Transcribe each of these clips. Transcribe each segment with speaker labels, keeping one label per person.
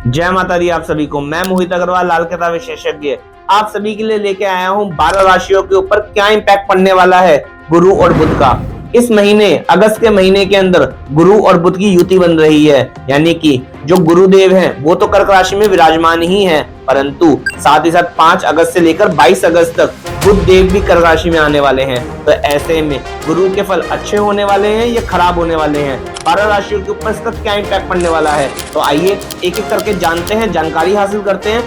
Speaker 1: जय माता दी। आप सभी को मैं मोहित अग्रवाल लाल किताब विशेषज्ञ आप सभी के लिए लेके आया हूं 12 राशियों के ऊपर क्या इंपैक्ट पड़ने वाला है गुरु और बुध का। इस महीने अगस्त के महीने के अंदर गुरु और बुध की युति बन रही है, यानी कि जो गुरुदेव हैं वो तो कर्क राशि में विराजमान ही हैं, परंतु साथ ही साथ 5 अगस्त से लेकर 22 अगस्त तक बुध देव भी कर्क राशि में आने वाले हैं। तो ऐसे में गुरु के फल अच्छे होने वाले हैं या खराब होने वाले हैं, 12 राशियों के ऊपर इसका क्या इंपैक्ट पड़ने वाला है, तो आइए एक एक करके जानते हैं, जानकारी हासिल करते हैं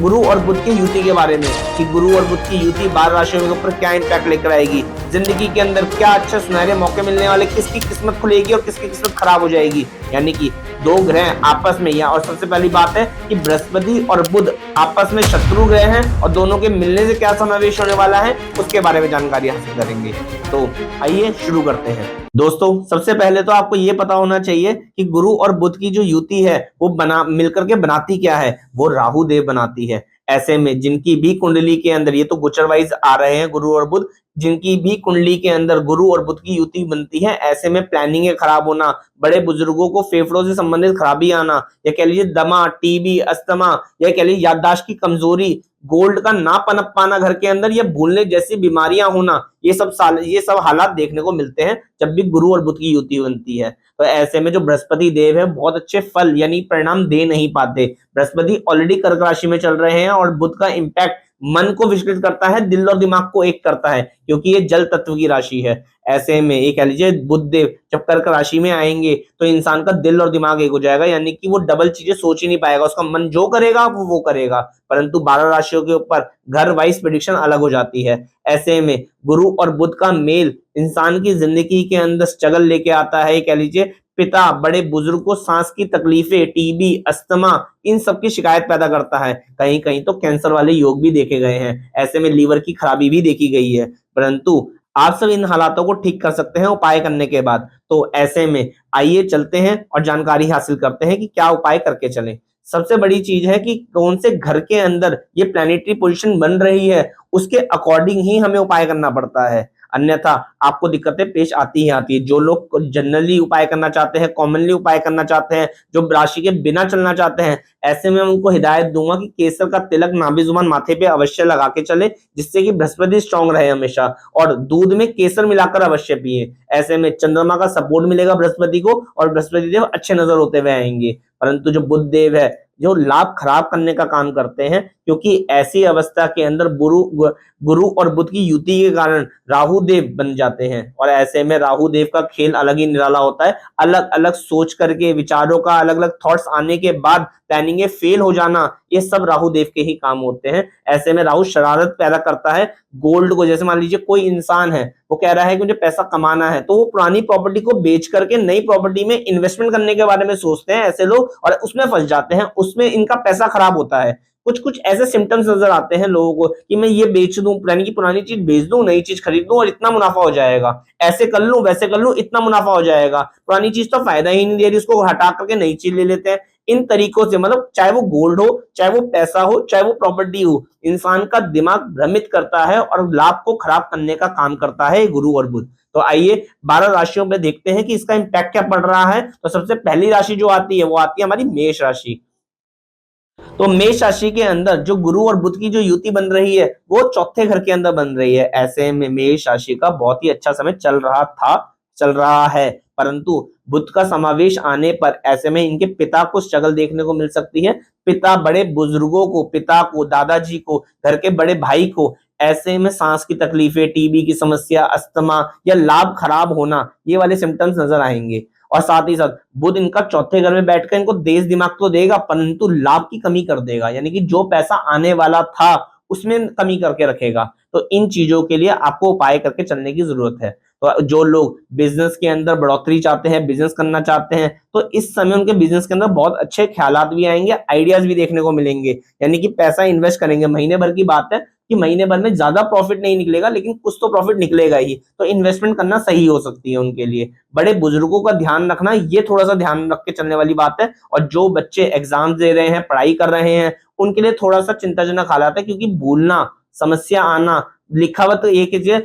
Speaker 1: गुरु और बुध की युति के बारे में कि गुरु और बुध की युति 12 राशियों के ऊपर क्या इंपैक्ट लेकर आएगी, जिंदगी के अंदर क्या अच्छे सुनहरे मौके मिलने वाले, किसकी किस्मत खुलेगी और किसकी किस्मत खराब हो जाएगी। यानी कि दो ग्रह आपस में, या और सबसे पहली बात है कि बृहस्पति और बुध आपस में शत्रु ग्रह हैं और दोनों के मिलने से क्या समावेश होने वाला है उसके बारे में जानकारी हासिल करेंगे। तो आइए शुरू करते हैं। दोस्तों, सबसे पहले तो आपको ये पता होना चाहिए कि गुरु और बुध की जो युति है वो मिलकर के बनाती क्या है, वो राहु देव बनाती है। ऐसे में जिनकी भी कुंडली के अंदर, ये तो गोचर वाइज आ रहे हैं गुरु और बुध, जिनकी भी कुंडली के अंदर गुरु और बुध की युति बनती है, ऐसे में प्लानिंग खराब होना, बड़े बुजुर्गों को फेफड़ों से संबंधित खराबी आना, या कह लीजिए दमा, टीबी, अस्थमा, या कह लीजिए याददाश्त की कमजोरी, गोल्ड का ना पनप पाना घर के अंदर, या भूलने जैसी बीमारियां होना, ये सब हालात देखने को मिलते हैं जब भी गुरु और बुध की युति बनती है। तो ऐसे में जो बृहस्पति देव है बहुत अच्छे फल यानी परिणाम दे नहीं पाते। बृहस्पति ऑलरेडी कर्क राशि में चल रहे हैं और बुध का इंपैक्ट मन को विचलित करता है, दिल और दिमाग को एक करता है, क्योंकि ये जल तत्व की राशि है। ऐसे में ये कह लीजिए बुध देव जब कर्क राशि में आएंगे तो इंसान का दिल और दिमाग एक हो जाएगा, यानी कि वो डबल चीजें सोच ही नहीं पाएगा, उसका मन जो करेगा वो करेगा। परंतु 12 राशियों के ऊपर घर वाइज प्रेडिक्शन अलग हो जाती है। ऐसे में गुरु और बुध का मेल इंसान की जिंदगी के अंदर स्ट्रगल लेके आता है। कह लीजिए पिता बड़े बुजुर्ग को सांस की तकलीफें, टीबी, अस्थमा, इन सब की शिकायत पैदा करता है। कहीं कहीं तो कैंसर वाले योग भी देखे गए हैं। ऐसे में लीवर की खराबी भी देखी गई है, परंतु आप सब इन हालातों को ठीक कर सकते हैं उपाय करने के बाद। तो ऐसे में आइए चलते हैं और जानकारी हासिल करते हैं कि क्या उपाय करके चलें। सबसे बड़ी चीज है कि कौन से घर के अंदर ये प्लैनेटरी पोजीशन बन रही है, उसके अकॉर्डिंग ही हमें उपाय करना पड़ता है, अन्यथा आपको दिक्कतें पेश आती ही आती है। जो लोग जनरली उपाय करना चाहते हैं, कॉमनली उपाय करना चाहते हैं, जो राशि के बिना चलना चाहते हैं, ऐसे में उनको हिदायत दूंगा कि केसर का तिलक नाभि जुबान माथे पे अवश्य लगा के चले, जिससे कि बृहस्पति स्ट्रांग रहे हमेशा, और दूध में केसर मिलाकर अवश्य पिए। ऐसे में चंद्रमा का सपोर्ट मिलेगा बृहस्पति को और बृहस्पति देव अच्छे नजर होते हुए आएंगे। परंतु जो बुध देव है जो लाभ खराब करने का काम करते हैं, क्योंकि ऐसी अवस्था के अंदर गुरु और बुध की युति के कारण राहु देव बन जाते हैं, और ऐसे में राहु देव का खेल अलग ही निराला होता है। अलग अलग सोच करके, विचारों का अलग अलग थॉट्स आने के बाद प्लानिंग फेल हो जाना, ये सब राहु देव के ही काम होते हैं। ऐसे में राहु शरारत पैदा करता है गोल्ड को। जैसे मान लीजिए कोई इंसान है, वो कह रहा है कि मुझे पैसा कमाना है, तो वो पुरानी प्रॉपर्टी को बेच करके नई प्रॉपर्टी में इन्वेस्टमेंट करने के बारे में सोचते हैं ऐसे लोग, और उसमें फंस जाते हैं, उसमें इनका पैसा खराब होता है। कुछ कुछ ऐसे सिम्टम्स नजर आते हैं लोगों को कि मैं ये बेच दूं, पुरानी चीज बेच दूं, नई चीज खरीद दूं और इतना मुनाफा हो जाएगा, ऐसे कर लूं वैसे कर लूं इतना मुनाफा हो जाएगा, पुरानी चीज तो फायदा ही नहीं दे रही, उसको हटा करके नई चीज ले लेते हैं। इन तरीकों से, मतलब चाहे वो गोल्ड हो, चाहे वो पैसा हो, चाहे वो प्रॉपर्टी हो, इंसान का दिमाग भ्रमित करता है और लाभ को खराब करने का काम करता है गुरु और बुध। तो आइए 12 राशियों में देखते हैं कि इसका इंपैक्ट क्या पड़ रहा है। तो सबसे पहली राशि जो आती है वो आती है हमारी मेष राशि। तो मेष राशि के अंदर जो गुरु और बुध की जो युति बन रही है वो चौथे घर के अंदर बन रही है। ऐसे में मेष राशि का बहुत ही अच्छा समय चल रहा है, परंतु बुध का समावेश आने पर ऐसे में इनके पिता को स्ट्रगल देखने को मिल सकती है। पिता बड़े बुजुर्गों को, पिता को, दादाजी को, घर के बड़े भाई को, ऐसे में सांस की तकलीफें, टीबी की समस्या, अस्थमा या लाभ खराब होना, ये वाले सिम्टम्स नजर आएंगे। और साथ ही साथ बुध इनका चौथे घर में बैठकर इनको देश दिमाग तो देगा, परंतु लाभ की कमी कर देगा, यानी कि जो पैसा आने वाला था उसमें कमी करके रखेगा। तो इन चीजों के लिए आपको उपाय करके चलने की जरूरत है। तो जो लोग बिजनेस के अंदर बढ़ोतरी चाहते हैं, बिजनेस करना चाहते हैं, तो इस समय उनके बिजनेस के अंदर बहुत अच्छे ख्यालात भी आएंगे, आइडियाज भी देखने को मिलेंगे, यानी कि पैसा इन्वेस्ट करेंगे। महीने भर की बात है कि महीने भर में ज्यादा प्रॉफिट नहीं निकलेगा, लेकिन कुछ तो प्रॉफिट निकलेगा ही, तो इन्वेस्टमेंट करना सही हो सकती है उनके लिए। बड़े बुजुर्गों का ध्यान रखना, ये थोड़ा सा ध्यान रख के चलने वाली बात है। और जो बच्चे एग्जाम दे रहे हैं, पढ़ाई कर रहे हैं, उनके लिए थोड़ा सा चिंताजनक हालात है, क्योंकि भूलना, समस्या आना, लिखा हुआ तो एक चीज,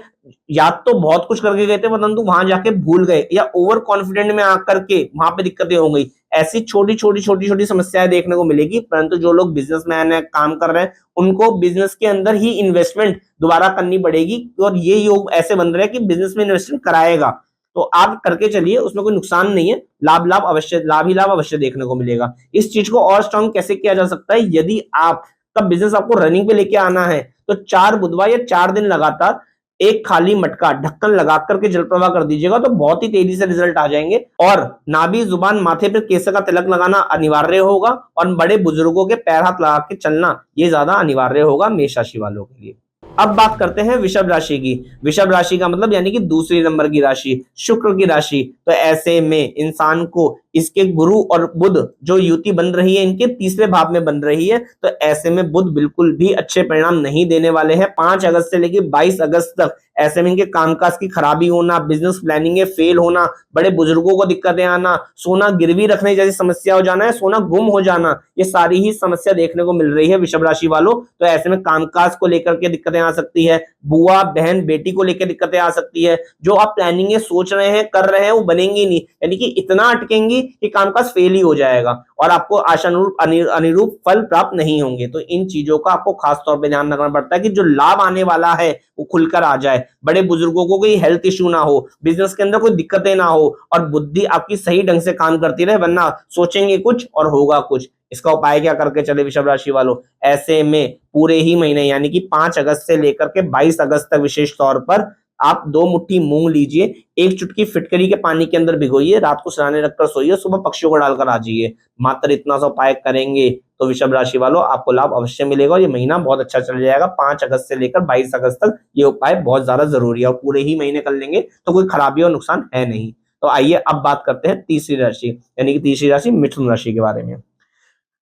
Speaker 1: याद तो बहुत कुछ करके गए थे परंतु वहां जाके भूल गए, या ओवर कॉन्फिडेंट में आकर के वहां पे दिक्कतें हो गई, ऐसी छोटी छोटी समस्याएं देखने को मिलेगी, परंतु जो लोग बिजनेसमैन है, काम कर रहे हैं, उनको बिजनेस के अंदर ही इन्वेस्टमेंट दोबारा करनी पड़ेगी और ये योग ऐसे बन रहे हैं कि बिजनेस में इन्वेस्टमेंट कराएगा, तो आप करके चलिए, उसमें कोई नुकसान नहीं है, लाभ ही लाभ अवश्य देखने को मिलेगा। इस चीज को और स्ट्रांग कैसे किया जा सकता है, यदि आप का बिजनेस आपको रनिंग पे लेके आना है तो 4 बुधवार या 4 दिन लगातार एक खाली मटका ढक्कन लगा करके जल प्रवाह कर दीजिएगा, तो बहुत ही तेजी से रिजल्ट आ जाएंगे। और नाभि, जुबान, माथे पर केसर का तिलक लगाना अनिवार्य होगा और बड़े बुजुर्गों के पैर हाथ लगा के चलना ये ज्यादा अनिवार्य होगा मेष राशि वालों के लिए। अब बात करते हैं वृषभ राशि की। वृषभ राशि का मतलब यानी कि दूसरी नंबर की राशि, शुक्र की राशि। तो ऐसे में इंसान को इसके गुरु और बुध जो युति बन रही है, इनके तीसरे भाव में बन रही है, तो ऐसे में बुध बिल्कुल भी अच्छे परिणाम नहीं देने वाले हैं। 5 अगस्त से लेकर 22 अगस्त तक ऐसे में इनके कामकाज की खराबी होना, बिजनेस प्लानिंग में फेल होना, बड़े बुजुर्गों को दिक्कतें आना, सोना गिरवी रखने जैसी समस्या हो जाना है, सोना गुम हो जाना, ये सारी ही समस्या देखने को मिल रही है वृषभ राशि वालों। तो ऐसे में कामकाज को लेकर के दिक्कतें आ सकती है, बुआ बहन बेटी को लेकर दिक्कतें आ सकती है, जो आप प्लानिंग सोच रहे हैं कर रहे हैं वो बनेंगी नहीं, यानी कि इतना अटकेंगी कि कामकाज फेल ही हो जाएगा और आपको आशानुरूप अनुरूप फल प्राप्त नहीं होंगे। तो इन चीजों का आपको खास तौर पे ध्यान रखना पड़ता है कि जो लाभ आने वाला है वो खुलकर आ जाए, बड़े बुजुर्गों को कोई हेल्थ इश्यू ना हो, बिजनेस के अंदर कोई दिक्कतें ना हो और बुद्धि आपकी सही ढंग से काम करती रहे, वरना सोचेंगे कुछ और होगा कुछ। इसका उपाय क्या करके चले वृषभ राशि वालों, ऐसे में पूरे ही महीने यानी कि 5 अगस्त से लेकर के 22 अगस्त तक विशेष तौर पर आप 2 मुट्ठी मूंग लीजिए, 1 चुटकी फिटकरी के पानी के अंदर भिगोइए, रात को सराहने रखकर सोइए, सुबह पक्षियों को डालकर आ जाइए। मात्र इतना सा उपाय करेंगे तो वृषभ राशि वालों आपको लाभ अवश्य मिलेगा और ये महीना बहुत अच्छा चल जाएगा। 5 अगस्त से लेकर 22 अगस्त तक ये उपाय बहुत ज्यादा जरूरी है और पूरे ही महीने कर लेंगे तो कोई खराबी और नुकसान है नहीं। तो आइए अब बात करते हैं तीसरी राशि यानी कि तीसरी राशि मिथुन राशि के बारे में।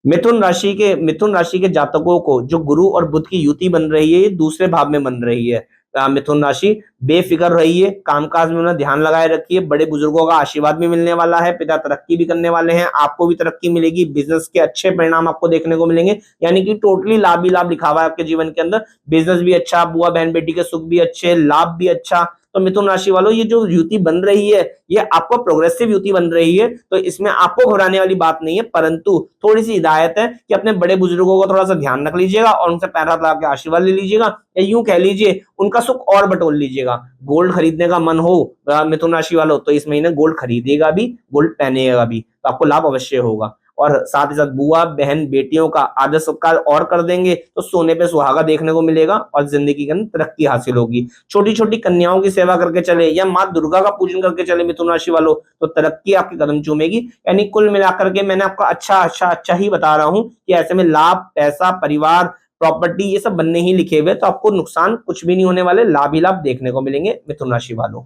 Speaker 1: मिथुन राशि के जातकों को जो गुरु और बुध की युति बन रही है, ये दूसरे भाव में बन रही है। मिथुन राशि बेफिक्र रहिए, कामकाज में उन्हें ध्यान लगाए रखिए, बड़े बुजुर्गों का आशीर्वाद भी मिलने वाला है, पिता तरक्की भी करने वाले हैं, आपको भी तरक्की मिलेगी, बिजनेस के अच्छे परिणाम आपको देखने को मिलेंगे, यानी कि टोटली लाभ ही लाभ लिखा हुआ है आपके जीवन के अंदर। बिजनेस भी अच्छा, बुआ बहन बेटी के सुख भी अच्छे, लाभ भी अच्छा। तो मिथुन राशि वालों ये जो युति बन रही है ये आपको प्रोग्रेसिव युति बन रही है, तो इसमें आपको घबराने वाली बात नहीं है, परंतु थोड़ी सी हिदायत है कि अपने बड़े बुजुर्गों को थोड़ा सा ध्यान रख लीजिएगा और उनसे पैर हाथ लगा के आशीर्वाद ले लीजिएगा, या यूं कह लीजिए उनका सुख और बटोर लीजिएगा। गोल्ड खरीदने का मन हो मिथुन राशि वालों तो इस महीने गोल्ड खरीदेगा भी, गोल्ड पहनेगा भी, तो आपको लाभ अवश्य होगा। और साथ ही साथ बुआ बहन बेटियों का आदर सत्कार और कर देंगे तो सोने पे सुहागा देखने को मिलेगा और जिंदगी के अंदर तरक्की हासिल होगी। छोटी छोटी कन्याओं की सेवा करके चले या माँ दुर्गा का पूजन करके चले मिथुन राशि वालों तो तरक्की आपके कदम चूमेगी। यानी कुल मिलाकर के मैंने आपको अच्छा ही बता रहा हूं कि ऐसे में लाभ, पैसा, परिवार, प्रॉपर्टी ये सब बनने ही लिखे हुए, तो आपको नुकसान कुछ भी नहीं होने वाले, लाभ ही लाभ देखने को मिलेंगे मिथुन राशि वालों।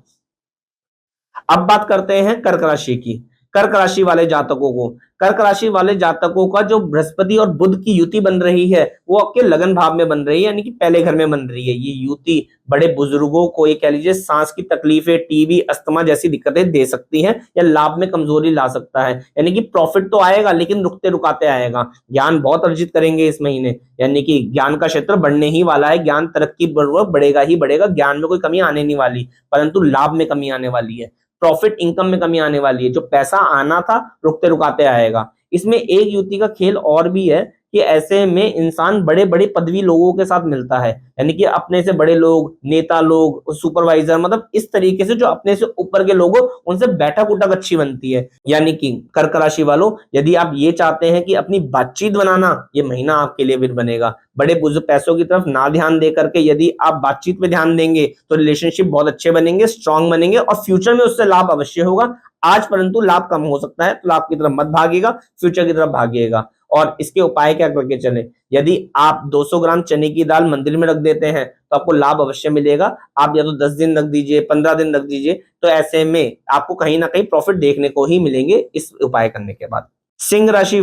Speaker 1: अब बात करते हैं कर्क राशि की। कर्क राशि वाले जातकों को, कर्क राशि वाले जातकों का जो बृहस्पति और बुध की युति बन रही है वो आपके लगन भाव में बन रही है, यानी कि पहले घर में बन रही है। ये युति बड़े बुजुर्गों को, ये कह लीजिए सांस की तकलीफें, टीबी, अस्थमा जैसी दिक्कतें दे सकती है या लाभ में कमजोरी ला सकता है। यानी कि प्रॉफिट तो आएगा लेकिन रुकते रुकाते आएगा। ज्ञान बहुत अर्जित करेंगे इस महीने, यानी कि ज्ञान का क्षेत्र बढ़ने ही वाला है, ज्ञान तरक्की बढ़ेगा ही बढ़ेगा, ज्ञान में कोई कमी आने नहीं वाली, परंतु लाभ में कमी आने वाली है, प्रॉफिट इनकम में कमी आने वाली है। जो पैसा आना था रुकते रुकाते आएगा। इसमें एक युति का खेल और भी है कि ऐसे में इंसान बड़े बड़े पदवी लोगों के साथ मिलता है, यानी कि अपने से बड़े लोग, नेता लोग, सुपरवाइजर, मतलब इस तरीके से जो अपने से ऊपर के लोग उनसे बैठक उठक अच्छी बनती है। यानी कि कर्क राशि वालों यदि आप ये चाहते हैं कि अपनी बातचीत बनाना, ये महीना आपके लिए भी बनेगा। बड़े बुजुर्ग पैसों की तरफ ना ध्यान दे करके यदि आप बातचीत पे ध्यान देंगे तो रिलेशनशिप बहुत अच्छे बनेंगे, स्ट्रांग बनेंगे और फ्यूचर में उससे लाभ अवश्य होगा। आज परंतु लाभ कम हो सकता है, तो लाभ की तरफ मत भागिएगा, फ्यूचर की तरफ भागिएगा। और इसके उपाय क्या करके चले, यदि आप 200 ग्राम चने की दाल मंदिर में रख देते हैं तो आपको लाभ अवश्य मिलेगा। आप या तो 10 दिन रख दीजिए, 15 दिन रख दीजिए, तो ऐसे में आपको कहीं ना कहीं प्रॉफिट देखने को ही मिलेंगे इस उपाय करने के बाद। सिंह राशि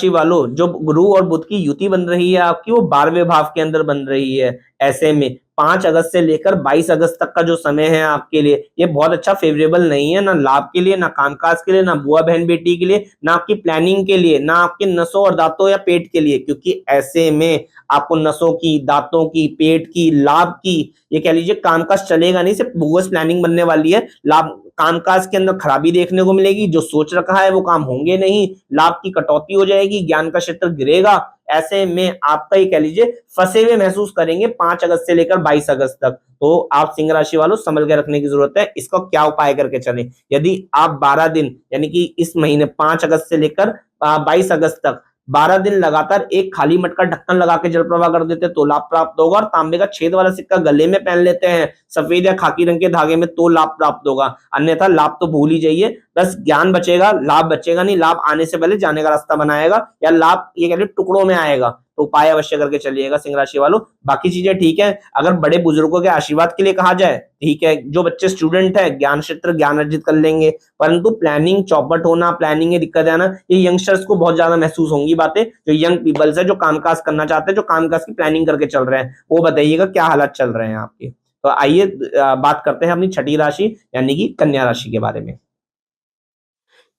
Speaker 1: वालों जो गुरु और बुध की युति बन रही है आपकी, वो 12वें भाव के अंदर बन रही है। ऐसे में 5 अगस्त से लेकर 22 अगस्त तक का जो समय है आपके लिए, ये बहुत अच्छा फेवरेबल नहीं है, ना लाभ के लिए, ना कामकाज के लिए, ना बुआ बहन बेटी के लिए, ना आपकी प्लानिंग के लिए, ना आपके नसों और दांतों या पेट के लिए, क्योंकि ऐसे में आपको नसों की, दांतों की, पेट की, लाभ की, ये कह लीजिए कामकाज चलेगा नहीं, सिर्फ बोगस प्लानिंग बनने वाली है। लाभ कामकाज के अंदर खराबी देखने को मिलेगी, जो सोच रखा है वो काम होंगे नहीं, लाभ की कटौती हो जाएगी, ज्ञान का क्षेत्र गिरेगा। ऐसे में आपका ये कह लीजिए फंसे हुए महसूस करेंगे 5 अगस्त से लेकर 22 अगस्त तक। तो आप सिंह राशि वालों संभल के रखने की जरूरत है। इसका क्या उपाय करके चलें? यदि आप 12 दिन यानी कि इस महीने 5 अगस्त से लेकर 22 अगस्त तक 12 दिन लगातार एक खाली मटका का ढक्कन लगा के जल प्रवाह कर देते तो लाभ प्राप्त होगा, और तांबे का छेद वाला सिक्का गले में पहन लेते हैं सफेद या खाकी रंग के धागे में तो लाभ प्राप्त होगा, अन्यथा लाभ तो भूल ही जाइए। बस ज्ञान बचेगा, लाभ बचेगा नहीं। लाभ आने से पहले जाने का रास्ता बनाएगा, या लाभ ये कह लीजिए टुकड़ों में आएगा। तो उपाय अवश्य करके चलिएगा सिंह राशि वालों। बाकी चीजें ठीक है, अगर बड़े बुजुर्गों के आशीर्वाद के लिए कहा जाए ठीक है, जो बच्चे स्टूडेंट है ज्ञान क्षेत्र ज्ञान अर्जित कर लेंगे, परंतु प्लानिंग चौपट होना, प्लानिंग में दिक्कत है ना, ये यंगस्टर्स को बहुत ज्यादा महसूस होंगी बातें। जो यंग पीपल्स है, जो कामकाज करना चाहते हैं, जो कामकाज की प्लानिंग करके चल रहे हैं, वो बताइएगा क्या हालात चल रहे हैं आपके। तो आइए बात करते हैं अपनी छठी राशि यानी कि कन्या राशि के बारे में।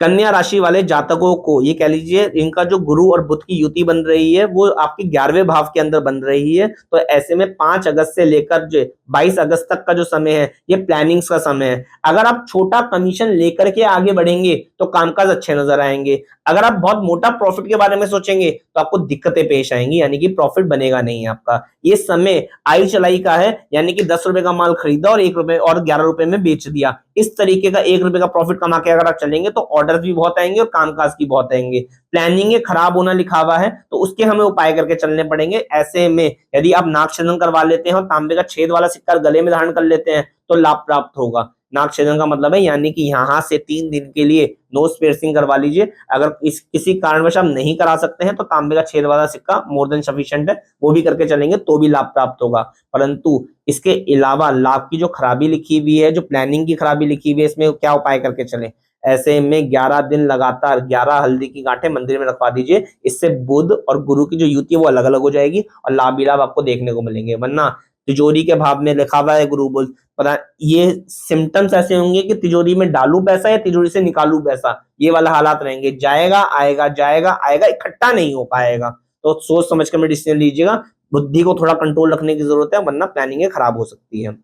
Speaker 1: कन्या राशि वाले जातकों को ये कह लीजिए इनका जो गुरु और बुध की युति बन रही है वो आपके 11वें भाव के अंदर बन रही है। तो ऐसे में 5 अगस्त से लेकर जो 22 अगस्त तक का जो समय है ये प्लानिंग्स का समय है। अगर आप छोटा कमीशन लेकर के आगे बढ़ेंगे तो कामकाज अच्छे नजर आएंगे। अगर आप बहुत मोटा प्रॉफिट के बारे में सोचेंगे तो आपको दिक्कतें पेश आएंगी, यानी कि प्रॉफिट बनेगा नहीं आपका। ये समय आई चलाई का है, यानी कि 10 रुपए का माल खरीदा और 1 रुपए और 11 रुपए में बेच दिया। इस तरीके का 1 रुपए का प्रॉफिट कमा के अगर आप चलेंगे तो ऑर्डर भी बहुत आएंगे और कामकाज की बहुत आएंगे। प्लानिंग खराब होना लिखा हुआ है तो उसके हमें उपाय करके चलने पड़ेंगे। ऐसे में यदि आप नाक छेदन करवा लेते हैं और तांबे का छेद वाला सिक्का गले में धारण कर लेते हैं तो लाभ प्राप्त होगा। नाक छेदन का मतलब है यानी कि यहाँ से 3 दिन के लिए नोज पियर्सिंग करवा लीजिए। अगर किसी कारणवश आप नहीं करा सकते हैं तो तांबे का छेद वाला सिक्का मोर देन सफिशिएंट है, वो भी करके चलेंगे तो भी लाभ प्राप्त होगा। परंतु इसके अलावा लाभ की जो खराबी लिखी हुई है, जो प्लानिंग की खराबी लिखी हुई है, इसमें क्या उपाय करके चले? ऐसे में 11 दिन लगातार 11 हल्दी की गांठें मंदिर में रखवा दीजिए। इससे बुध और गुरु की जो युति है वो अलग अलग हो जाएगी और लाभ ही लाभ आपको देखने को मिलेंगे। वरना तिजोरी के भाव में लिखा हुआ है गुरु बुध, पता ये सिम्टम्स ऐसे होंगे कि तिजोरी में डालू पैसा या तिजोरी से निकालू पैसा, ये वाला हालात रहेंगे। जाएगा आएगा, जाएगा आएगा, इकट्ठा नहीं हो पाएगा। तो सोच समझ कर डिसीजन लीजिएगा। बुद्धि को थोड़ा कंट्रोल रखने की जरूरत है, वरना प्लानिंग खराब हो सकती है।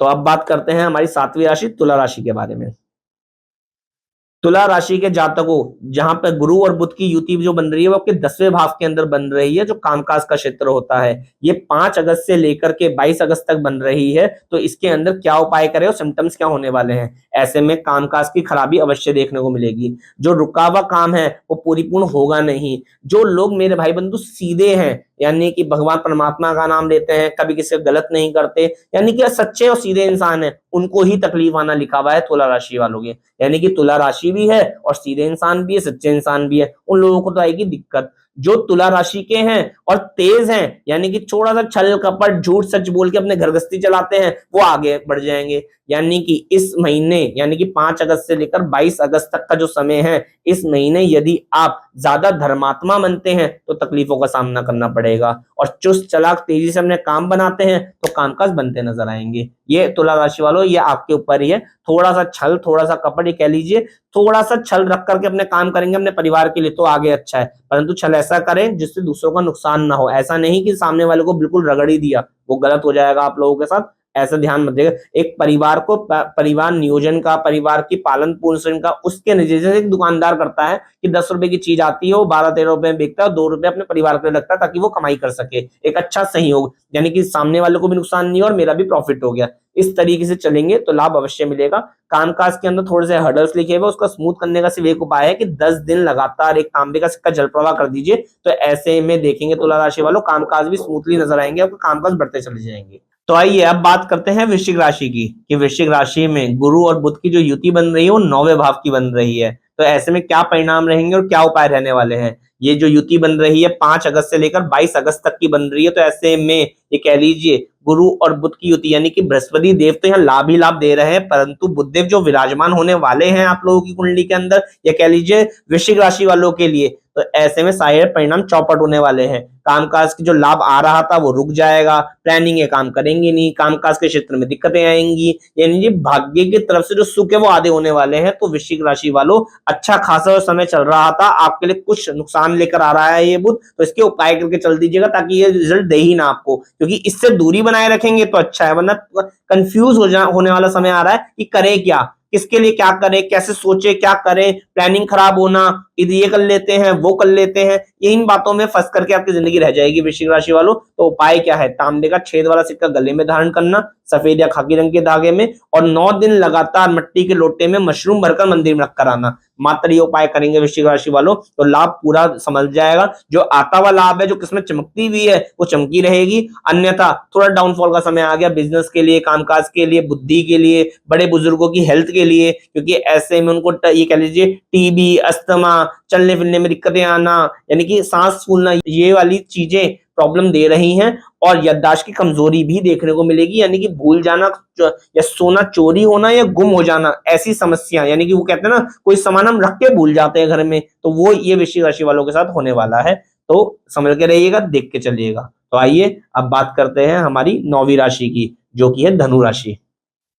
Speaker 1: तो अब बात करते हैं हमारी 7वीं राशि तुला राशि के बारे में। तुला राशि के जातकों, जहां पर गुरु और बुध की युति जो बन रही है वो आपके 10वें भाव के अंदर बन रही है, जो कामकाज का क्षेत्र होता है। ये 5 अगस्त से लेकर के 22 अगस्त तक बन रही है। तो इसके अंदर क्या उपाय करें और सिम्टम्स क्या होने वाले हैं? ऐसे में कामकाज की खराबी अवश्य देखने को मिलेगी। जो रुका हुआ काम है वो परिपूर्ण होगा नहीं। जो लोग मेरे भाई बंधु सीधे हैं, यानी कि भगवान परमात्मा का नाम लेते हैं, कभी किसी का गलत नहीं करते, यानी कि सच्चे और सीधे इंसान है, उनको ही तकलीफ आना लिखा हुआ है तुला राशि वालों के। यानी कि तुला राशि भी है और सीधे इंसान भी है, सच्चे इंसान भी है, उन लोगों को तो आएगी दिक्कत। जो तुला राशि के हैं और तेज हैं, यानी कि थोड़ा सा छल कपट झूठ सच बोल के अपने घर गृहस्थी चलाते हैं, वो आगे बढ़ जाएंगे। यानी कि इस महीने यानी कि 5 अगस्त से लेकर 22 अगस्त तक का जो समय है, इस महीने यदि आप ज्यादा धर्मात्मा बनते हैं तो तकलीफों का सामना करना पड़ेगा, और चुस्त चालाक तेजी से अपने काम बनाते हैं तो कामकाज बनते नजर आएंगे। ये तुला राशि वालों, ये आपके ऊपर ही है। थोड़ा सा छल, थोड़ा सा कपट, ये कह लीजिए थोड़ा सा छल रख करके अपने काम करेंगे अपने परिवार के लिए तो आगे अच्छा है, परंतु छल ऐसा करें जिससे दूसरों का नुकसान ना हो। ऐसा नहीं कि सामने वाले को बिल्कुल रगड़ ही दिया, वो गलत हो जाएगा आप लोगों के साथ। ऐसा ध्यान मत देगा। एक परिवार को परिवार नियोजन का, परिवार की पालन पोषण का उसके नतीजे से एक दुकानदार करता है कि 10 रुपए की चीज आती है वो 12-13 रुपए में बेचता है, 2 रुपए अपने परिवार के लिए रखता है ताकि वो कमाई कर सके। एक अच्छा सहयोग, यानी कि सामने वाले को भी नुकसान नहीं और मेरा भी प्रॉफिट हो गया। इस तरीके से चलेंगे तो लाभ अवश्य मिलेगा। कामकाज के अंदर थोड़े से हर्डल्स लिखे हुए, उसका स्मूथ करने का सिर्फ एक उपाय है कि 10 दिन लगातार एक तांबे का सिक्का जल प्रवाह कर दीजिए। तो ऐसे में देखेंगे तुला राशि वालों कामकाज भी स्मूथली नजर आएंगे, आपको कामकाज बढ़ते चले जाएंगे। तो आइए अब बात करते हैं वृश्चिक राशि की, कि वृश्चिक राशि में गुरु और बुध की जो युति बन रही है वो 9वें भाव की बन रही है। तो ऐसे में क्या परिणाम रहेंगे और क्या उपाय रहने वाले हैं? ये जो युति बन रही है 5 अगस्त से लेकर 22 अगस्त तक की बन रही है। तो ऐसे में ये कह लीजिए गुरु और बुध की युति यानी कि बृहस्पति देव तो यहाँ लाभ ही लाभ दे रहे हैं, परंतु बुध देव जो विराजमान होने वाले हैं आप लोगों की कुंडली के अंदर, या कह लीजिए वृश्चिक राशि वालों के लिए, तो ऐसे में शायद परिणाम चौपट होने वाले हैं। कामकाज की जो लाभ आ रहा था वो रुक जाएगा, प्लानिंग ये काम करेंगे नहीं, कामकाज के क्षेत्र में दिक्कतें आएंगी, यानी भाग्य की तरफ से जो सुख है वो आधे होने वाले हैं। तो वृश्चिक राशि वालों, अच्छा खासा समय चल रहा था आपके लिए, कुछ नुकसान लेकर आ रहा है ये बुध, तो इसके उपाय करके चल दीजिएगा ताकि ये रिजल्ट दे ही ना आपको, क्योंकि इससे दूरी बनाए रखेंगे तो अच्छा है, वरना कंफ्यूज होने वाला समय आ रहा है कि करे क्या, किसके लिए क्या करें, कैसे सोचे क्या करें, प्लानिंग खराब होना, इधर ये कर लेते हैं वो कर लेते हैं, ये इन बातों में फंस करके आपकी जिंदगी रह जाएगी वृश्चिक राशि वालों। तो उपाय क्या है, तांबे का छेद वाला सिक्का गले में धारण करना सफेद या खाकी रंग के धागे में, और 9 दिन लगातार मिट्टी के लोटे में मशरूम भरकर मंदिर में रखकर आना। मात्र ये उपाय करेंगे वृश्चिक राशि वालों तो लाभ पूरा समझ जाएगा। जो आता हुआ लाभ है, जो किस्मत चमकती हुई है वो चमकी रहेगी, अन्यथा थोड़ा डाउनफॉल का समय आ गया बिजनेस के लिए, कामकाज के लिए, बुद्धि के लिए, बड़े बुजुर्गों की हेल्थ के लिए, क्योंकि ऐसे में उनको ये कह लीजिए टीबी, अस्थमा, चलने फिरने में दिक्कतें आना, यानी कि सांस फूलना, ये वाली चीजें प्रॉब्लम दे रही हैं। और याददाश्त की कमजोरी भी देखने को मिलेगी, यानी कि भूल जाना या सोना चोरी होना या गुम हो जाना, ऐसी समस्या, यानी कि वो कहते हैं ना कोई सामान हम रख के भूल जाते हैं घर में, तो वो ये वृश्चिक राशि वालों के साथ होने वाला है। तो समझ के रहिएगा, देख के चलिएगा। तो आइए अब बात करते हैं हमारी 9वीं राशि की, जो कि है धनु राशि।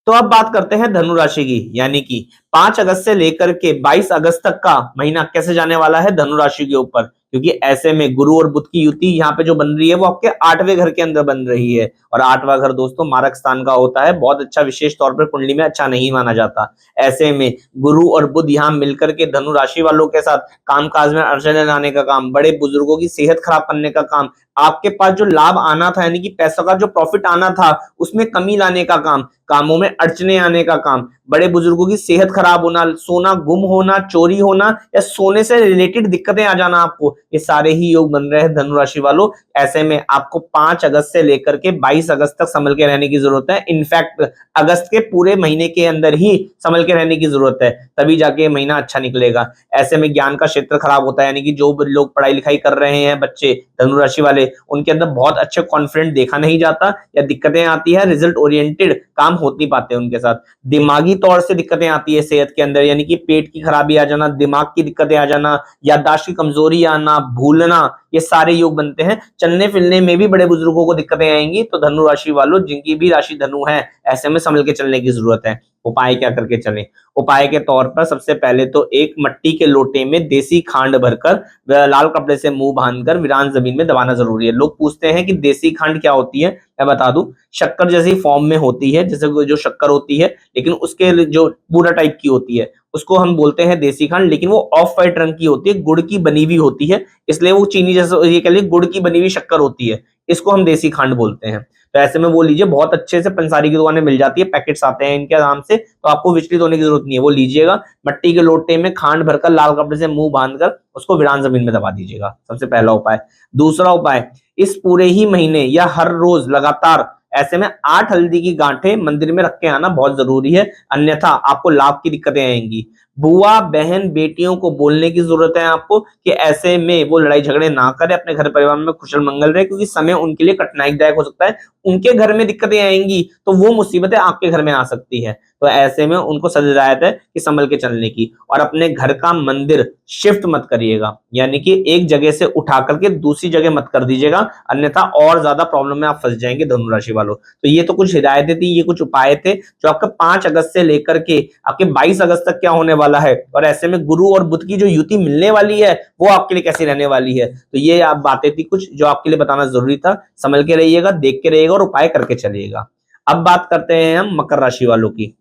Speaker 1: तो अब बात करते हैं धनु राशि की, यानी कि 5 अगस्त से लेकर के 22 अगस्त तक का महीना कैसे जाने वाला है धनु राशि के ऊपर, क्योंकि ऐसे में गुरु और बुध की युति यहाँ पे जो बन रही है वो आपके 8वें घर के अंदर बन रही है, और 8वां घर दोस्तों मारक स्थान का होता है, बहुत अच्छा, विशेष तौर पर कुंडली में अच्छा नहीं माना जाता। ऐसे में गुरु और बुध यहाँ मिलकर के धनु राशि वालों के साथ कामकाज में अड़चने लाने का काम, बड़े बुजुर्गों की सेहत खराब करने का काम, आपके पास जो लाभ आना था यानी कि पैसों का जो प्रॉफिट आना था उसमें कमी लाने का काम, कामों में अड़चने आने का काम, बड़े बुजुर्गों की सेहत खराब होना, सोना गुम होना, चोरी होना, या सोने से रिलेटेड दिक्कतें आ जाना आपको, ये सारे ही योग बन रहे हैं धनु राशि वालों। ऐसे में आपको 5 अगस्त से लेकर के 22 अगस्त तक संभल के रहने की जरूरत है। इनफैक्ट अगस्त के पूरे महीने के अंदर ही संभल के रहने की जरूरत है, तभी जाके महीना अच्छा निकलेगा। ऐसे में ज्ञान का क्षेत्र खराब होता है, यानी कि जो लोग पढ़ाई लिखाई कर रहे हैं बच्चे धनु राशि वाले, उनके अंदर बहुत अच्छे कॉन्फिडेंट देखा नहीं जाता, या दिक्कतें आती है, रिजल्ट ओरिएंटेड काम हो नहीं पाते उनके साथ। दिमागी तौर से दिक्कतें आती है सेहत के अंदर, यानी कि पेट की खराबी आ जाना, दिमाग की दिक्कतें आ जाना, याददाश्त की कमजोरी आना, भूलना, ये सारे योग बनते हैं। चलने फिरने में भी बड़े बुजुर्गों को दिक्कतें आएंगी। तो धनु राशि वालों, जिनकी भी राशि धनु है, ऐसे में संभल के चलने की जरूरत है। उपाय क्या करके चलें? उपाय के तौर पर सबसे पहले तो एक मिट्टी के लोटे में देसी खांड भरकर लाल कपड़े से मुंह बांधकर वीरान जमीन में दबाना जरूरी है। लोग पूछते हैं कि देसी खांड क्या होती है, मैं बता दूं, शक्कर जैसी फॉर्म में होती है, जैसे जो शक्कर होती है, लेकिन उसके जो पूरा टाइप की होती है उसको हम बोलते हैं देसी खांड, लेकिन वो ऑफ वाइट रंग की होती है, गुड़ की बनी हुई होती है, इसलिए वो चीनी जैसे, ये कह लीजिए गुड़ की बनी हुई शक्कर होती है, इसको हम देसी खांड बोलते हैं। तो ऐसे में वो लीजिए, बहुत अच्छे से पंसारी की दुकान में मिल जाती है, पैकेट्स आते हैं इनके नाम से, तो आपको विचलित होने की जरूरत नहीं है। वो लीजिएगा, मिट्टी के लोटे में खांड भरकर लाल कपड़े से मुंह बांधकर उसको वीरान जमीन में दबा दीजिएगा, सबसे पहला उपाय। दूसरा उपाय, इस पूरे ही महीने या हर रोज लगातार ऐसे में 8 हल्दी की गांठें मंदिर में रख के आना बहुत जरूरी है, अन्यथा आपको लाभ की दिक्कतें आएंगी। बुआ, बहन, बेटियों को बोलने की जरूरत है आपको कि ऐसे में वो लड़ाई झगड़े ना करे, अपने घर परिवार में कुशल मंगल रहे, क्योंकि समय उनके लिए कठिनाईदायक हो सकता है। उनके घर में दिक्कतें आएंगी तो वो मुसीबतें आपके घर में आ सकती है। तो ऐसे में उनको सख्त हिदायत है कि संभल के चलने की, और अपने घर का मंदिर शिफ्ट मत करिएगा, यानी कि एक जगह से उठा करके दूसरी जगह मत कर दीजिएगा, अन्यथा और ज्यादा प्रॉब्लम में आप फंस जाएंगे धनु राशि वालों। तो ये तो कुछ हिदायतें थी, ये कुछ उपाय थे जो आपका 5 अगस्त से लेकर के आपके 22 अगस्त तक क्या होने वाला है, और ऐसे में गुरु और बुध की जो युति मिलने वाली है वो आपके लिए कैसी रहने वाली है। तो ये आप बातें थी कुछ जो आपके लिए बताना जरूरी था। संभल के रहिएगा, देख के रहिएगा और उपाय करके चलिएगा। अब बात करते हैं हम मकर राशि वालों की।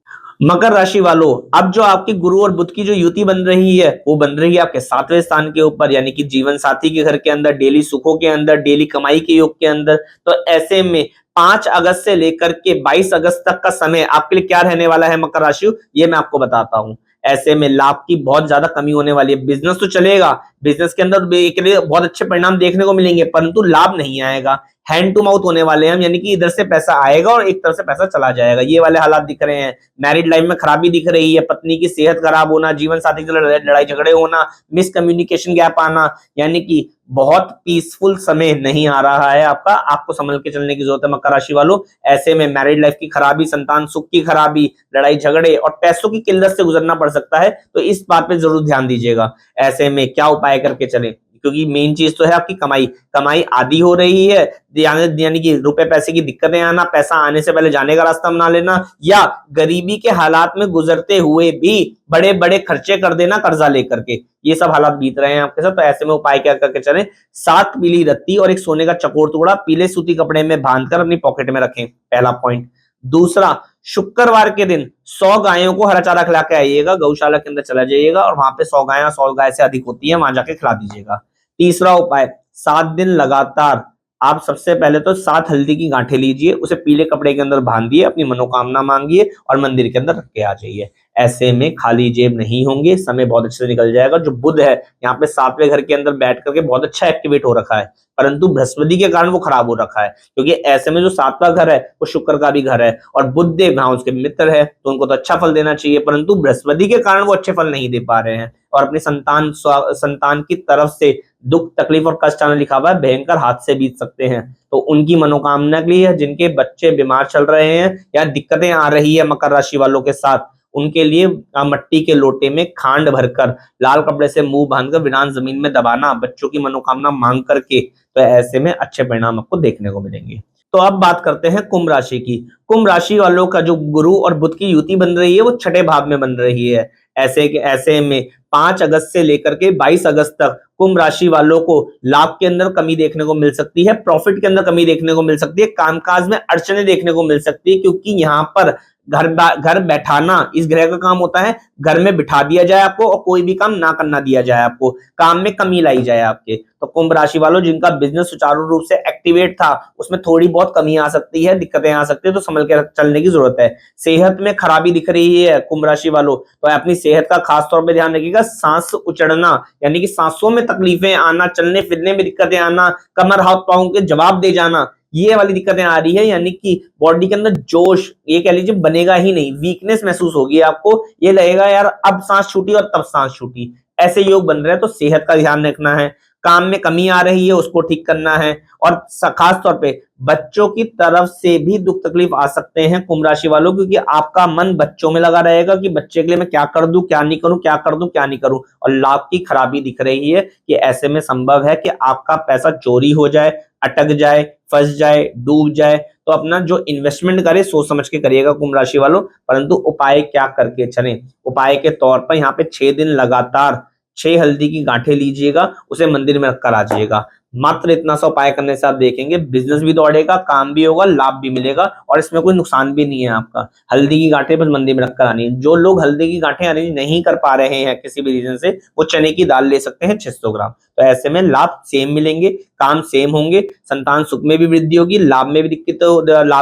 Speaker 1: मकर राशि वालों, अब जो आपकी गुरु और बुध की जो युति बन रही है वो बन रही है आपके 7वें स्थान के ऊपर, यानी कि जीवन साथी के घर के अंदर, डेली सुखों के अंदर, डेली कमाई के योग के अंदर। तो ऐसे में 5 अगस्त से लेकर के 22 अगस्त तक का समय आपके लिए क्या रहने वाला है मकर राशि, ये मैं आपको बताता हूं। ऐसे में लाभ की बहुत ज्यादा कमी होने वाली है। बिजनेस तो चलेगा, बिजनेस के अंदर के लिए बहुत अच्छे परिणाम देखने को मिलेंगे, परंतु लाभ नहीं आएगा। हैंड टू माउथ होने वाले हैं हम, यानी कि इधर से पैसा आएगा और एक तरफ से पैसा चला जाएगा, ये वाले हालात दिख रहे हैं। मैरिड लाइफ में खराबी दिख रही है, पत्नी की सेहत खराब होना, जीवन साथी के लड़ाई झगड़े होना, मिसकम्युनिकेशन गैप आना, यानी कि बहुत पीसफुल समय नहीं आ रहा है आपका, आपको संभल के चलने की जरूरत है मकर राशि वालों। ऐसे में मैरिड लाइफ की खराबी, संतान सुख की खराबी, लड़ाई झगड़े और पैसों की किल्लत से गुजरना पड़ सकता है, तो इस बात पे जरूर ध्यान दीजिएगा। ऐसे में क्या उपाय करके चलें, क्योंकि मेन चीज तो है आपकी कमाई, कमाई आधी हो रही है, यानी कि रुपए पैसे की दिक्कतें आना, पैसा आने से पहले जाने का रास्ता बना लेना, या गरीबी के हालात में गुजरते हुए भी बड़े बड़े खर्चे कर देना कर्जा लेकर के, ये सब हालात बीत रहे हैं आपके साथ। तो ऐसे में उपाय क्या करके चलें, 7 पीली रत्ती और एक सोने का चकोर टुकड़ा पीले सूती कपड़े में बांधकर अपनी पॉकेट में रखें, पहला पॉइंट। दूसरा, शुक्रवार के दिन 100 गायों को हरा चारा खिला के आइएगा, गौशाला के अंदर चला जाइएगा और वहां पे 100 गाय से अधिक होती है, वहां जाके खिला दीजिएगा। तीसरा उपाय, 7 दिन लगातार आप सबसे पहले तो 7 हल्दी की गांठें लीजिए, उसे पीले कपड़े के अंदर बांधिए, अपनी मनोकामना मांगिए और मंदिर के अंदर रख के आ जाइए। ऐसे में खाली जेब नहीं होंगे, समय बहुत अच्छे से निकल जाएगा। जो बुध है यहाँ पे 7वें घर के अंदर बैठ करके बहुत अच्छा एक्टिवेट हो रखा है, परंतु बृहस्पति के कारण वो खराब हो रखा है, क्योंकि ऐसे में जो 7वां घर है वो शुक्र का भी घर है और बुध देव यहाँ उसके मित्र है, तो उनको तो अच्छा फल देना चाहिए, परंतु बृहस्पति के कारण वो अच्छे फल नहीं दे पा रहे हैं और अपनी संतान की तरफ से दुख तकलीफ और कष्ट आने लिखा हुआ है, भयंकर हाथ से बीत सकते हैं। तो उनकी मनोकामना के लिए, जिनके बच्चे बीमार चल रहे हैं या दिक्कतें आ रही है मकर राशि वालों के साथ, उनके लिए मट्टी के लोटे में खांड भरकर लाल कपड़े से मुंह बांधकर वीरान जमीन में दबाना, बच्चों की मनोकामना मांग करके, तो ऐसे में अच्छे परिणाम आपको देखने को मिलेंगे। तो अब बात करते हैं कुंभ राशि की। कुंभ राशि वालों का जो गुरु और बुध की युति बन रही है वो 6ठे भाव में बन रही है। ऐसे में 5 अगस्त से लेकर के 22 अगस्त तक कुंभ राशि वालों को लाभ के अंदर कमी देखने को मिल सकती है, प्रॉफिट के अंदर कमी देखने को मिल सकती है, कामकाज में अड़चने देखने को मिल सकती है, क्योंकि यहाँ पर घर बैठाना इस ग्रह का काम होता है, घर में बिठा दिया जाए आपको और कोई भी काम ना करना दिया जाए आपको, काम में कमी लाई जाए आपके। तो कुंभ राशि वालों जिनका बिजनेस सुचारू रूप से एक्टिवेट था, उसमें थोड़ी बहुत कमी आ सकती है, दिक्कतें आ सकती है, तो संभल के चलने की जरूरत है। सेहत में खराबी दिख रही है कुंभ राशि वालों, तो अपनी सेहत का खास तौर पर ध्यान रखिएगा। सांस उचड़ना यानी कि सांसों में तकलीफें आना, चलने फिरने में दिक्कतें आना, कमर हाथ पांव के जवाब दे जाना, ये वाली दिक्कतें आ रही है, यानी कि बॉडी के अंदर जोश, ये कह लीजिए, बनेगा ही नहीं, वीकनेस महसूस होगी आपको, ये लगेगा यार अब सांस छूटी और तब सांस छूटी, ऐसे योग बन रहे हैं। तो सेहत का ध्यान रखना है, काम में कमी आ रही है उसको ठीक करना है, और खास तौर पे बच्चों की तरफ से भी दुख तकलीफ आ सकते हैं कुंभ राशि वालों, क्योंकि आपका मन बच्चों में लगा रहेगा कि बच्चे के लिए मैं क्या कर दूं, क्या नहीं करूं, क्या कर दूं, क्या नहीं करूं, और लाभ की खराबी दिख रही है कि ऐसे में संभव है कि आपका पैसा चोरी हो जाए, अटक जाए, फंस जाए, डूब जाए। तो अपना जो इन्वेस्टमेंट करे सोच समझ के करिएगा कुंभ राशि वालों। परंतु उपाय क्या करके चलें, उपाय के तौर पर यहाँ पे 6 दिन लगातार 6 हल्दी की गांठें लीजिएगा, उसे मंदिर में रखकर आ जाइएगा। मात्र इतना सा उपाय करने से आप देखेंगे बिजनेस भी दौड़ेगा, काम भी होगा, लाभ भी मिलेगा और इसमें कोई नुकसान भी नहीं है आपका। हल्दी की गांठें बस मंदिर में रखकर आनी है। जो लोग हल्दी की गांठें अरेंज नहीं कर पा रहे हैं किसी भी रीजन से, वो चने की दाल ले सकते हैं 600 ग्राम। तो ऐसे में लाभ सेम मिलेंगे, काम सेम होंगे, संतान सुख में भी वृद्धि होगी, लाभ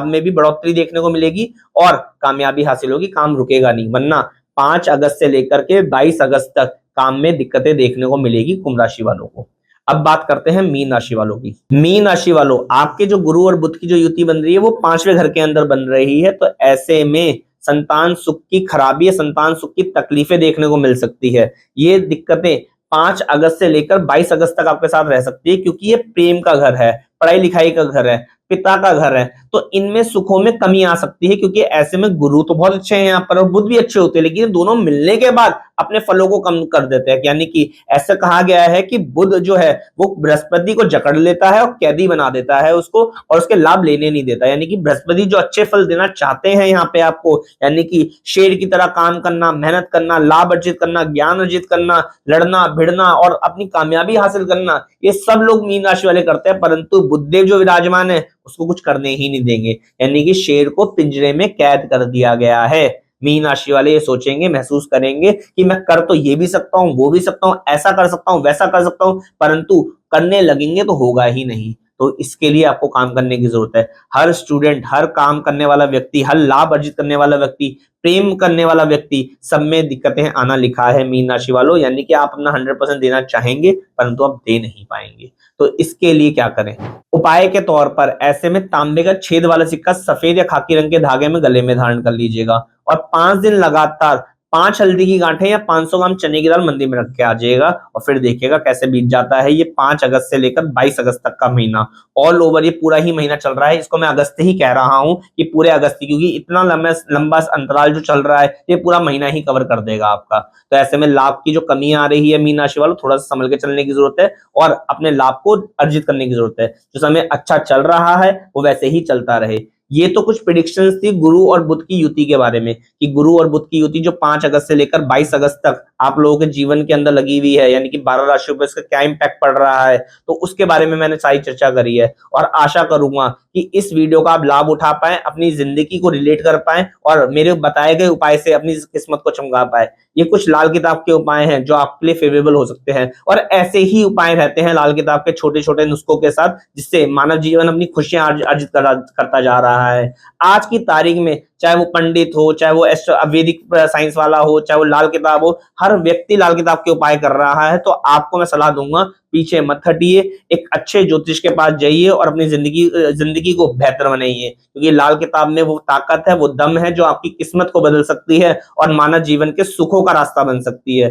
Speaker 1: में भी बढ़ोतरी देखने को मिलेगी और कामयाबी हासिल होगी, काम रुकेगा नहीं। वरना 5 अगस्त से लेकर के 22 अगस्त तक काम में दिक्कतें देखने को मिलेगी कुंभ राशि वालों को। अब बात करते हैं मीन राशि वालों की। मीन राशि वालों, आपके जो गुरु और बुध की जो युति बन रही है वो 5वें घर के अंदर बन रही है, तो ऐसे में संतान सुख की खराबी, संतान सुख की तकलीफें देखने को मिल सकती है। ये दिक्कतें 5 अगस्त से लेकर 22 अगस्त तक आपके साथ रह सकती है, क्योंकि ये प्रेम का घर है, पढ़ाई लिखाई का घर है, पिता का घर है, तो इनमें सुखों में कमी आ सकती है, क्योंकि ऐसे में गुरु तो बहुत अच्छे हैं यहाँ पर और बुध भी अच्छे होते हैं, लेकिन दोनों मिलने के बाद अपने फलों को कम कर देते हैं। यानी कि ऐसा कहा गया है कि बुध जो है वो बृहस्पति को जकड़ लेता है और कैदी बना देता है उसको, और उसके लाभ लेने नहीं देता। यानी कि बृहस्पति जो अच्छे फल देना चाहते हैं यहाँ पे आपको, यानी कि शेर की तरह काम करना, मेहनत करना, लाभ अर्जित करना, ज्ञान अर्जित करना, लड़ना भिड़ना और अपनी कामयाबी हासिल करना, ये सब लोग मीन राशि वाले करते हैं, परंतु बुधदेव जो विराजमान है उसको कुछ करने ही नहीं देंगे। यानी कि शेर को पिंजरे में कैद कर दिया गया है। मीन राशि वाले ये सोचेंगे, महसूस करेंगे कि मैं कर तो ये भी सकता हूं, वो भी सकता हूं, ऐसा कर सकता हूं, वैसा कर सकता हूं, परंतु करने लगेंगे तो होगा ही नहीं। तो इसके लिए आपको काम करने की जरूरत है। हर स्टूडेंट, हर काम करने वाला व्यक्ति, हर लाभ अर्जित करने वाला व्यक्ति, प्रेम करने वाला व्यक्ति, सब में दिक्कतें आना लिखा है मीन राशि वालों। यानी कि आप अपना 100% देना चाहेंगे परंतु आप दे नहीं पाएंगे। तो इसके लिए क्या करें? उपाय के तौर पर ऐसे में तांबे का छेद वाला सिक्का सफेद या खाकी रंग के धागे में गले में धारण कर लीजिएगा और 5 दिन लगातार 5 हल्दी की गांठें या 500 ग्राम चने की दाल मंदिर में रख के आ जाइएगा और फिर देखिएगा कैसे बीत जाता है ये 5 अगस्त से लेकर 22 अगस्त तक का महीना। ऑल ओवर ये पूरा ही महीना चल रहा है, इसको मैं अगस्त ही कह रहा हूं कि पूरे अगस्त ही, क्योंकि इतना लंबा अंतराल जो चल रहा है ये पूरा महीना ही कवर कर देगा आपका। तो ऐसे में लाभ की जो कमी आ रही है मीन राशि वालों, थोड़ा सा संभल के चलने की जरूरत है और अपने लाभ को अर्जित करने की जरूरत है। जो समय अच्छा चल रहा है वो वैसे ही चलता रहे। ये तो कुछ प्रिडिक्शंस थी गुरु और बुध की युति के बारे में कि गुरु और बुध की युति जो 5 अगस्त से लेकर 22 अगस्त तक आप लोगों के जीवन के अंदर लगी हुई है, यानी कि 12 राशियों पर इसका क्या इंपैक्ट पड़ रहा है, तो उसके बारे में मैंने सारी चर्चा करी है। और आशा करूंगा कि इस वीडियो का आप लाभ उठा पाए, अपनी जिंदगी को रिलेट कर पाए और मेरे बताए गए उपाय से अपनी किस्मत को चमका पाए। ये कुछ लाल किताब के उपाय हैं जो आपके लिए फेवरेबल हो सकते हैं और ऐसे ही उपाय रहते हैं लाल किताब के छोटे छोटे नुस्खों के साथ, जिससे मानव जीवन अपनी खुशियां अर्जित करता जा रहा है। आज की तारीख में चाहे वो पंडित हो, चाहे वो वैदिक साइंस वाला हो, चाहे वो लाल किताब हो, हर व्यक्ति लाल किताब के उपाय कर रहा है। तो आपको मैं सलाह दूंगा पीछे मत हटिए, एक अच्छे ज्योतिष के पास जाइए और अपनी जिंदगी को बेहतर बनाइए, क्योंकि लाल किताब में वो ताकत है, वो दम है जो आपकी किस्मत को बदल सकती है और मानव जीवन के सुखों का रास्ता बन सकती है।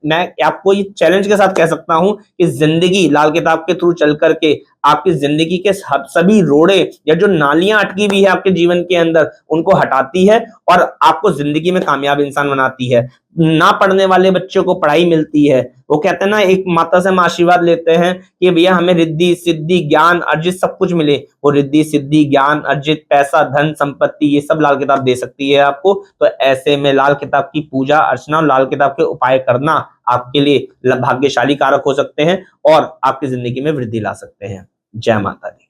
Speaker 1: मैं आपको ये चैलेंज के साथ कह सकता हूं कि जिंदगी लाल किताब के थ्रू चल करके आपकी जिंदगी के सभी रोड़े या जो नालियां अटकी हुई है आपके जीवन के अंदर उनको हटाती है और आपको जिंदगी में कामयाब इंसान बनाती है। ना पढ़ने वाले बच्चों को पढ़ाई मिलती है। वो कहते हैं ना, एक माता से हम आशीर्वाद लेते हैं कि भैया हमें रिद्धि सिद्धि ज्ञान अर्जित सब कुछ मिले। वो रिद्धि सिद्धि ज्ञान अर्जित, पैसा धन संपत्ति, ये सब लाल किताब दे सकती है आपको। तो ऐसे में लाल किताब की पूजा अर्चना और लाल किताब के उपाय करना आपके लिए भाग्यशाली कारक हो सकते हैं और आपकी जिंदगी में वृद्धि ला सकते हैं। जय माता दी।